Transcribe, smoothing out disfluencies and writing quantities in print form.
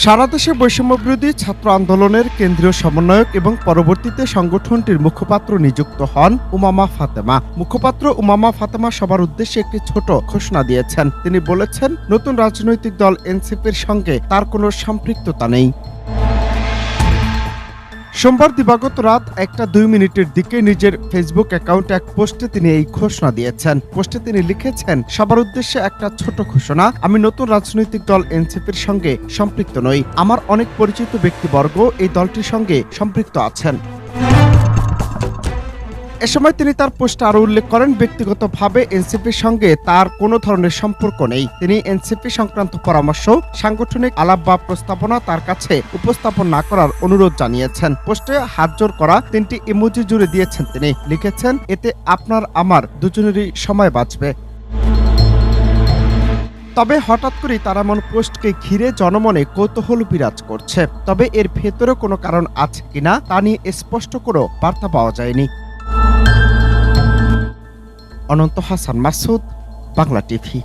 সারা দেশে বৈষম্যবিরোধী ছাত্র আন্দোলনের কেন্দ্রীয় সমন্বয়ক এবং পরবর্তীতে সংগঠনটির মুখপাত্র নিযুক্ত হন উমামা ফাতেমা। মুখপাত্র উমামা ফাতেমা সবার উদ্দেশ্যে একটি ছোট ঘোষণা দিয়েছেন। তিনি বলেছেন, নতুন রাজনৈতিক দল এনসিপির সঙ্গে তার কোনো সম্পৃক্ততা নেই। সোমবার দিবাগত রাত 1:02 দিকে নিজের ফেসবুক অ্যাকাউন্টে এক পোস্টে তিনি এই ঘোষণা দিয়েছেন। পোস্টে তিনি লিখেছেন, সবার উদ্দেশ্যে একটা ছোট ঘোষণা, আমি নতুন রাজনৈতিক দল এনসিপির সঙ্গে সম্পৃক্ত নই। আমার অনেক পরিচিত ব্যক্তিবর্গ এই দলটির সঙ্গে সম্পৃক্ত আছেন। এ সময় তিনি তার পোস্টে আরো উল্লেখ করেন, ব্যক্তিগতভাবে এনসিপির সঙ্গে তার কোনো ধরনের সম্পর্ক নেই। তিনি এনসিপি সংক্রান্ত পরামর্শ, সাংগঠনিক আলাপ বা প্রস্তাবনা তার কাছে উপস্থাপন না করার অনুরোধ জানিয়েছেন। পোস্টে হাত জোড় করা 3টি ইমোজি জুড়ে দিয়েছেন তিনি। লিখেছেন, এতে আপনার আমার দুজনেরই সময় বাঁচবে। তবে হঠাৎ করেই তার এমন পোস্টকে ঘিরে জনমনে কৌতূহল বিরাজ করছে। তবে এর ভেতরে কোনো কারণ আছে কিনা তা নিয়ে স্পষ্ট কোনো বার্তা পাওয়া যায়নি। অনন্ত হাসান মাসুদ, বাংলা টিভি।